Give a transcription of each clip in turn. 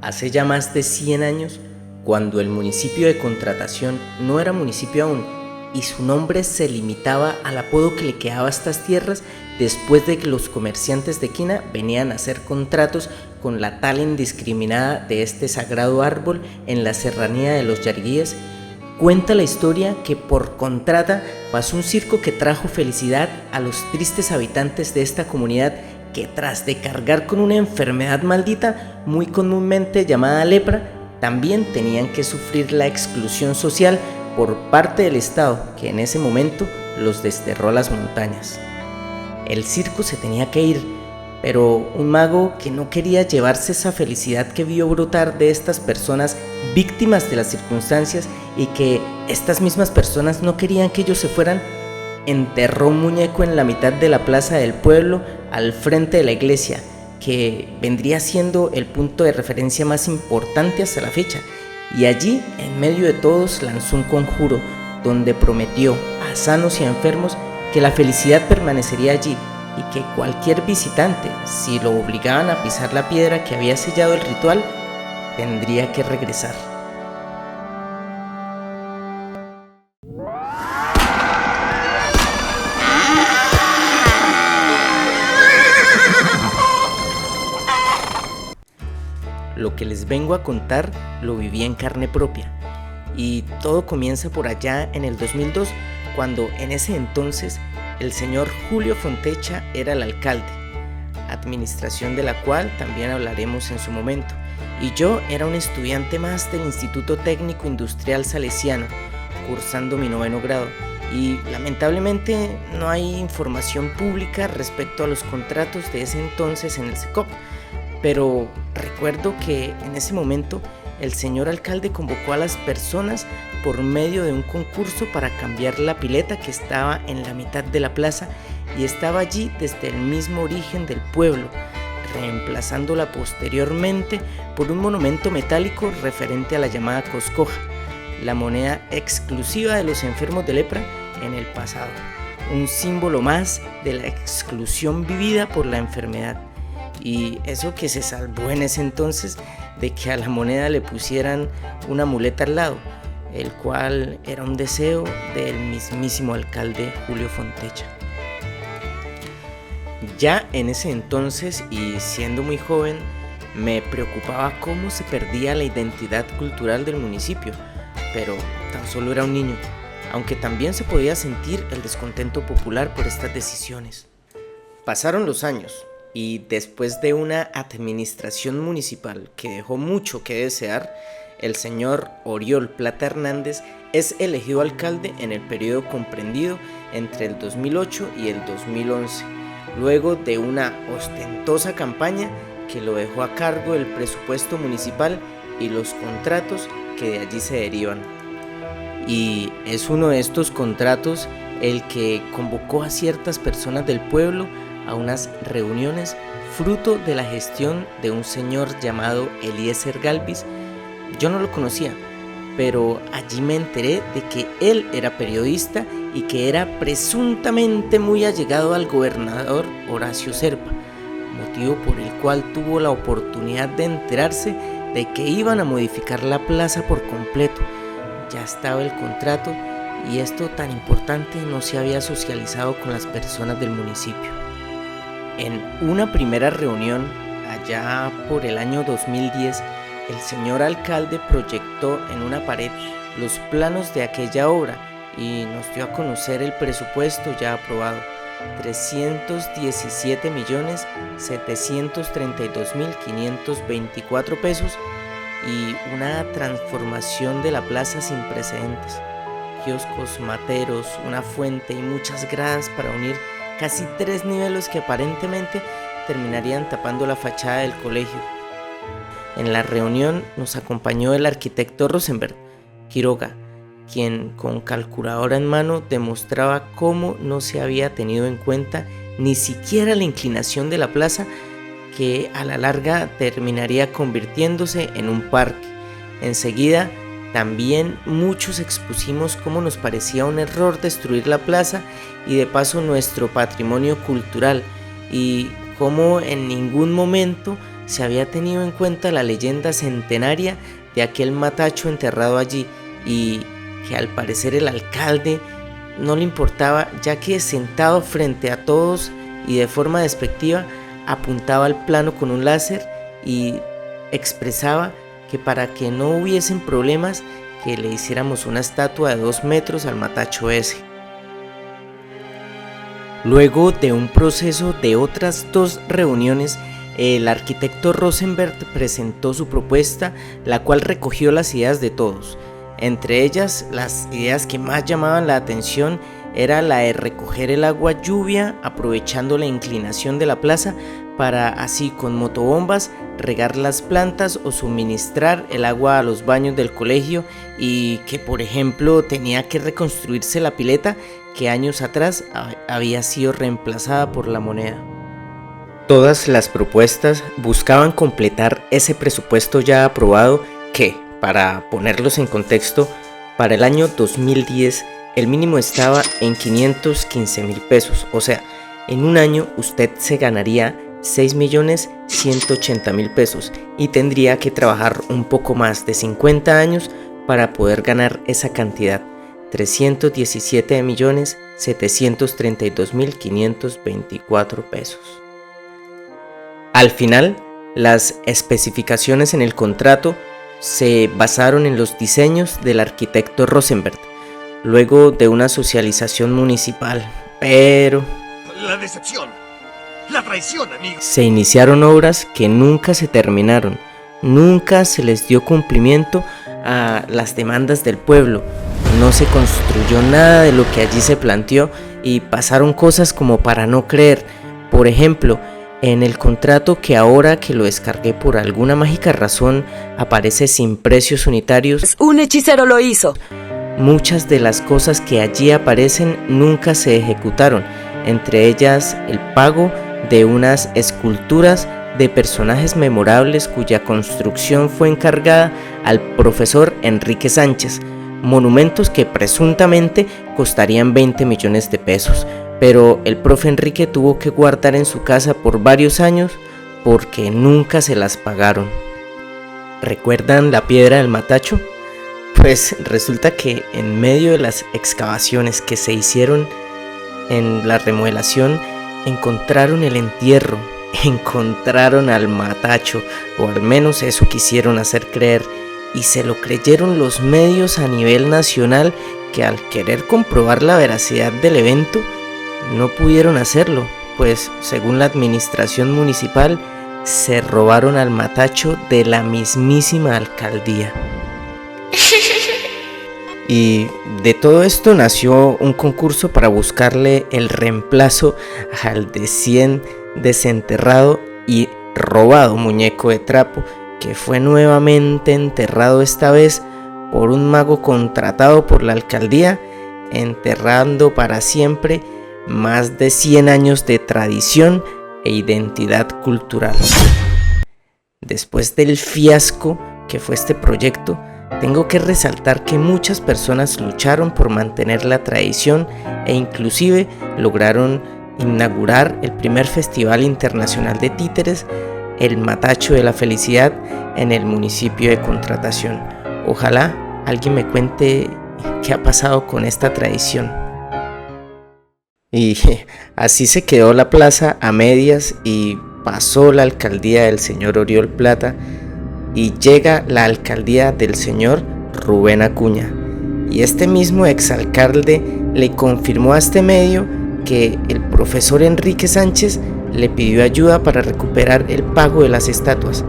Hace ya más de 100 años, cuando el municipio de Contratación no era municipio aún y su nombre se limitaba al apodo que le quedaba a estas tierras después de que los comerciantes de quina venían a hacer contratos con la tala indiscriminada de este sagrado árbol en la serranía de los Yariguíes, cuenta la historia que por Contrata pasó un circo que trajo felicidad a los tristes habitantes de esta comunidad que, tras de cargar con una enfermedad maldita muy comúnmente llamada lepra, también tenían que sufrir la exclusión social por parte del Estado, que en ese momento los desterró a las montañas. El circo se tenía que ir, pero un mago que no quería llevarse esa felicidad que vio brotar de estas personas víctimas de las circunstancias y que estas mismas personas no querían que ellos se fueran, enterró un muñeco en la mitad de la plaza del pueblo al frente de la iglesia, que vendría siendo el punto de referencia más importante hasta la fecha, y allí, en medio de todos, lanzó un conjuro donde prometió a sanos y a enfermos que la felicidad permanecería allí y que cualquier visitante, si lo obligaban a pisar la piedra que había sellado el ritual, tendría que regresar. Lo que les vengo a contar lo viví en carne propia, y todo comienza por allá en el 2002, cuando en ese entonces el señor Julio Fontecha era el alcalde, administración de la cual también hablaremos en su momento, y yo era un estudiante más del Instituto Técnico Industrial Salesiano, cursando mi 9º grado, y lamentablemente no hay información pública respecto a los contratos de ese entonces en el SECOP. Pero recuerdo que en ese momento el señor alcalde convocó a las personas por medio de un concurso para cambiar la pileta que estaba en la mitad de la plaza y estaba allí desde el mismo origen del pueblo, reemplazándola posteriormente por un monumento metálico referente a la llamada coscoja, la moneda exclusiva de los enfermos de lepra en el pasado, un símbolo más de la exclusión vivida por la enfermedad. Y eso que se salvó en ese entonces de que a la moneda le pusieran una muleta al lado, el cual era un deseo del mismísimo alcalde Julio Fontecha. Ya en ese entonces, y siendo muy joven, me preocupaba cómo se perdía la identidad cultural del municipio, pero tan solo era un niño, aunque también se podía sentir el descontento popular por estas decisiones. Pasaron los años, y después de una administración municipal que dejó mucho que desear, el señor Oriol Plata Hernández es elegido alcalde en el periodo comprendido entre el 2008 y el 2011, luego de una ostentosa campaña que lo dejó a cargo del presupuesto municipal y los contratos que de allí se derivan. Y es uno de estos contratos el que convocó a ciertas personas del pueblo a unas reuniones fruto de la gestión de un señor llamado Eliezer Galvis. Yo no lo conocía, pero allí me enteré de que él era periodista y que era presuntamente muy allegado al gobernador Horacio Serpa, motivo por el cual tuvo la oportunidad de enterarse de que iban a modificar la plaza por completo. Ya estaba el contrato y esto tan importante no se había socializado con las personas del municipio. En una primera reunión, allá por el año 2010, el señor alcalde proyectó en una pared los planos de aquella obra y nos dio a conocer el presupuesto ya aprobado, 317.732.524 pesos, y una transformación de la plaza sin precedentes, kioscos, materos, una fuente y muchas gradas para unir casi 3 niveles que aparentemente terminarían tapando la fachada del colegio. En la reunión nos acompañó el arquitecto Rosenberg Quiroga, quien con calculadora en mano demostraba cómo no se había tenido en cuenta ni siquiera la inclinación de la plaza, que a la larga terminaría convirtiéndose en un parque. Enseguida también muchos expusimos cómo nos parecía un error destruir la plaza y de paso nuestro patrimonio cultural, y cómo en ningún momento se había tenido en cuenta la leyenda centenaria de aquel matacho enterrado allí y que al parecer el alcalde no le importaba, ya que sentado frente a todos y de forma despectiva apuntaba al plano con un láser y expresaba que para que no hubiesen problemas que le hiciéramos una estatua de 2 metros al matacho ese. Luego de un proceso de otras 2 reuniones, el arquitecto Rosenberg presentó su propuesta, la cual recogió las ideas de todos. Entre ellas, las ideas que más llamaban la atención era la de recoger el agua lluvia aprovechando la inclinación de la plaza para así con motobombas regar las plantas o suministrar el agua a los baños del colegio, y que por ejemplo tenía que reconstruirse la pileta que años atrás había sido reemplazada por la moneda. Todas las propuestas buscaban completar ese presupuesto ya aprobado que, para ponerlos en contexto, para el año 2010 el mínimo estaba en 515,000 pesos, o sea, en un año usted se ganaría 6,180,000 pesos y tendría que trabajar un poco más de 50 años para poder ganar esa cantidad, 317,732,524 pesos. Al final, las especificaciones en el contrato se basaron en los diseños del arquitecto Rosenberg, luego de una socialización municipal, pero la decepción, la traición, amigo. Se iniciaron obras que nunca se terminaron, nunca se les dio cumplimiento a las demandas del pueblo, no se construyó nada de lo que allí se planteó y pasaron cosas como para no creer. Por ejemplo, en el contrato, que ahora que lo descargué por alguna mágica razón aparece sin precios unitarios, un hechicero lo hizo. Muchas de las cosas que allí aparecen nunca se ejecutaron, entre ellas el pago de unas esculturas de personajes memorables cuya construcción fue encargada al profesor Enrique Sánchez, monumentos que presuntamente costarían 20 millones de pesos, pero el profe Enrique tuvo que guardar en su casa por varios años porque nunca se las pagaron. ¿Recuerdan la piedra del matacho? Pues resulta que en medio de las excavaciones que se hicieron en la remodelación encontraron el entierro, encontraron al matacho, o al menos eso quisieron hacer creer, y se lo creyeron los medios a nivel nacional, que al querer comprobar la veracidad del evento no pudieron hacerlo, pues según la administración municipal se robaron al matacho de la mismísima alcaldía. Y de todo esto nació un concurso para buscarle el reemplazo al recién desenterrado y robado muñeco de trapo, que fue nuevamente enterrado esta vez por un mago contratado por la alcaldía, enterrando para siempre más de 100 años de tradición e identidad cultural. Después del fiasco que fue este proyecto, tengo que resaltar que muchas personas lucharon por mantener la tradición e inclusive lograron inaugurar el primer Festival Internacional de Títeres, el Matacho de la Felicidad, en el municipio de Contratación. Ojalá alguien me cuente qué ha pasado con esta tradición. Y así se quedó la plaza a medias y pasó la alcaldía del señor Oriol Plata y llega la alcaldía del señor Rubén Acuña. Y este mismo exalcalde le confirmó a este medio que el profesor Enrique Sánchez le pidió ayuda para recuperar el pago de las estatuas,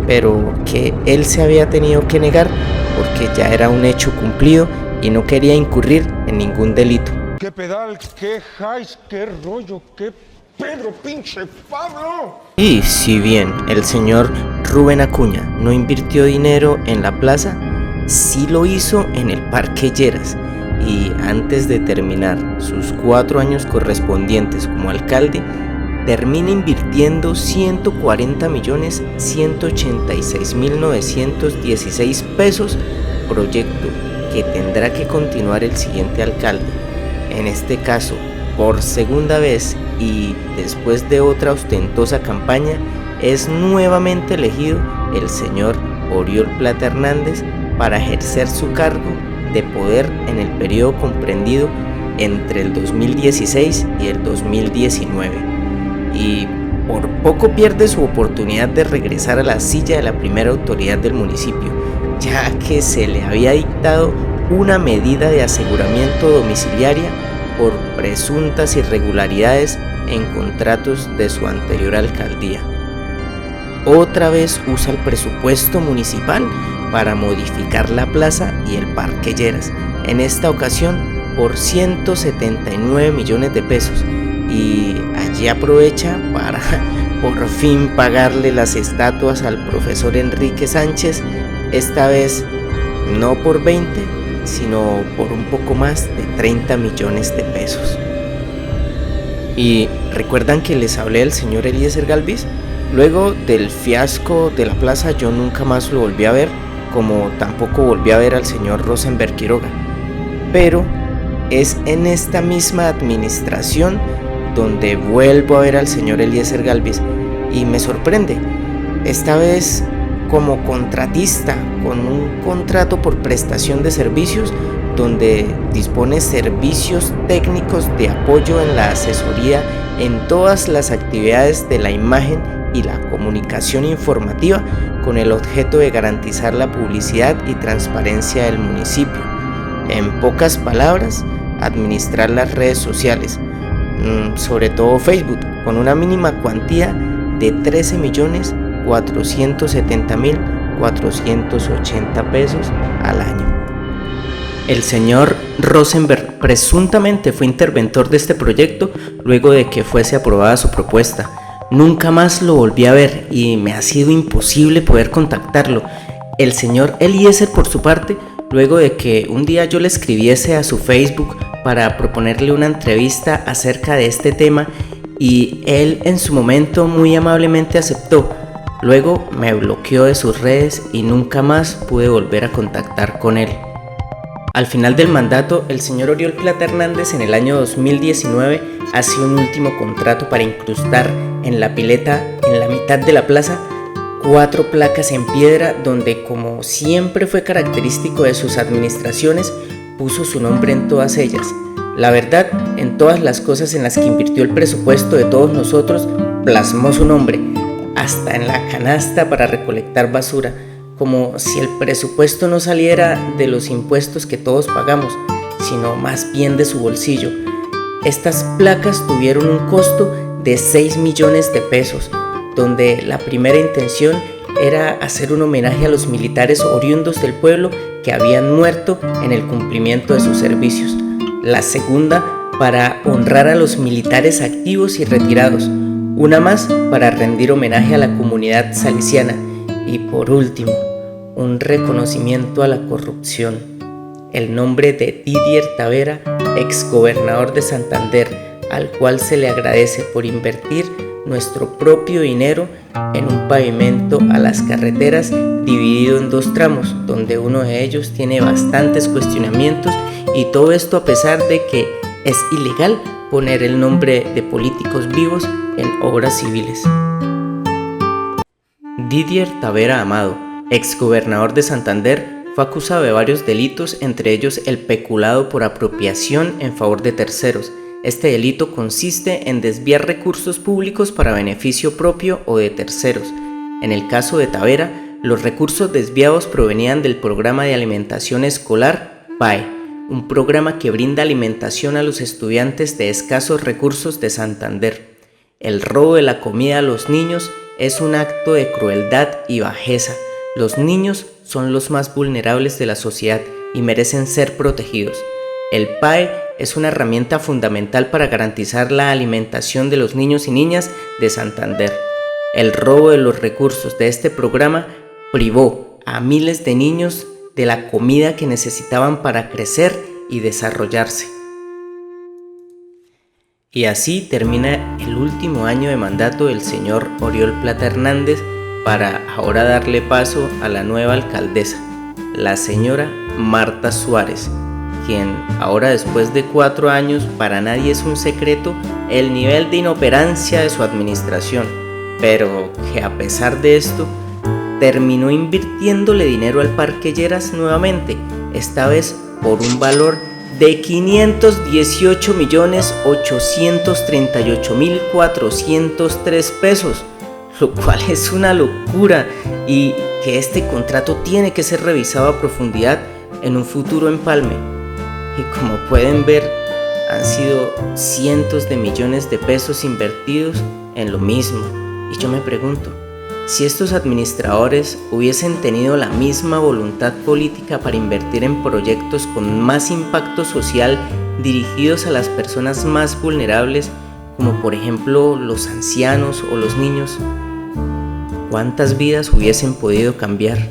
pero que él se había tenido que negar porque ya era un hecho cumplido y no quería incurrir en ningún delito. ¿Qué pedal? ¿Qué highs? ¿Qué rollo? ¿Qué Pedro, pinche Pablo? Y si bien el señor Rubén Acuña no invirtió dinero en la plaza, sí lo hizo en el Parque Lleras, y antes de terminar sus 4 años correspondientes como alcalde, termina invirtiendo 140,186,916 pesos, proyecto que tendrá que continuar el siguiente alcalde, en este caso por segunda vez y después de otra ostentosa campaña, es nuevamente elegido el señor Oriol Plata Hernández para ejercer su cargo de poder en el periodo comprendido entre el 2016 y el 2019. Y por poco pierde su oportunidad de regresar a la silla de la primera autoridad del municipio, ya que se le había dictado una medida de aseguramiento domiciliaria por presuntas irregularidades en contratos de su anterior alcaldía. Otra vez usa el presupuesto municipal para modificar la plaza y el Parque Lleras, en esta ocasión por 179 millones de pesos, y allí aprovecha para por fin pagarle las estatuas al profesor Enrique Sánchez, esta vez no por 20, sino por un poco más de 30 millones de pesos. ¿Y recuerdan que les hablé del señor Eliezer Galvis? Luego del fiasco de la plaza yo nunca más lo volví a ver, como tampoco volví a ver al señor Rosenberg Quiroga. Pero es en esta misma administración donde vuelvo a ver al señor Eliezer Galvis y me sorprende, esta vez como contratista con un contrato por prestación de servicios donde dispone servicios técnicos de apoyo en la asesoría en todas las actividades de la imagen y la comunicación informativa con el objeto de garantizar la publicidad y transparencia del municipio. En pocas palabras, administrar las redes sociales, sobre todo Facebook, con una mínima cuantía de 13.470.480 pesos al año. El señor Rosenberg presuntamente fue interventor de este proyecto luego de que fuese aprobada su propuesta. Nunca más lo volví a ver y me ha sido imposible poder contactarlo. El señor Eliezer, por su parte, luego de que un día yo le escribiese a su Facebook para proponerle una entrevista acerca de este tema, y él en su momento muy amablemente aceptó. Luego me bloqueó de sus redes y nunca más pude volver a contactar con él. Al final del mandato, el señor Oriol Plata Hernández en el año 2019 hace un último contrato para incrustar en la pileta, en la mitad de la plaza, 4 placas en piedra donde, como siempre fue característico de sus administraciones, puso su nombre en todas ellas. La verdad, en todas las cosas en las que invirtió el presupuesto de todos nosotros, plasmó su nombre, hasta en la canasta para recolectar basura, como si el presupuesto no saliera de los impuestos que todos pagamos, sino más bien de su bolsillo. Estas placas tuvieron un costo de 6 millones de pesos, donde la primera intención era hacer un homenaje a los militares oriundos del pueblo que habían muerto en el cumplimiento de sus servicios. La segunda, para honrar a los militares activos y retirados. Una más, para rendir homenaje a la comunidad salesiana. Y por último, un reconocimiento a la corrupción. El nombre de Didier Tavera, exgobernador de Santander, al cual se le agradece por invertir nuestro propio dinero en un pavimento a las carreteras dividido en 2 tramos, donde uno de ellos tiene bastantes cuestionamientos, y todo esto a pesar de que es ilegal poner el nombre de políticos vivos en obras civiles. Didier Tavera Amado, exgobernador de Santander, fue acusado de varios delitos, entre ellos el peculado por apropiación en favor de terceros. Este delito consiste en desviar recursos públicos para beneficio propio o de terceros. En el caso de Tavera, los recursos desviados provenían del programa de alimentación escolar PAE, un programa que brinda alimentación a los estudiantes de escasos recursos de Santander. El robo de la comida a los niños es un acto de crueldad y bajeza. Los niños son los más vulnerables de la sociedad y merecen ser protegidos. El PAE es una herramienta fundamental para garantizar la alimentación de los niños y niñas de Santander. El robo de los recursos de este programa privó a miles de niños de la comida que necesitaban para crecer y desarrollarse. Y así termina el último año de mandato del señor Oriol Plata Hernández, para ahora darle paso a la nueva alcaldesa, la señora Marta Suárez, quien ahora, después de 4 años, para nadie es un secreto el nivel de inoperancia de su administración. pero que a pesar de esto, terminó invirtiéndole dinero al Parque Lleras nuevamente, esta vez por un valor de 518.838.403 pesos, lo cual es una locura, y que este contrato tiene que ser revisado a profundidad en un futuro empalme. Y como pueden ver, han sido cientos de millones de pesos invertidos en lo mismo. Y yo me pregunto, si estos administradores hubiesen tenido la misma voluntad política para invertir en proyectos con más impacto social dirigidos a las personas más vulnerables, como por ejemplo los ancianos o los niños, ¿cuántas vidas hubiesen podido cambiar?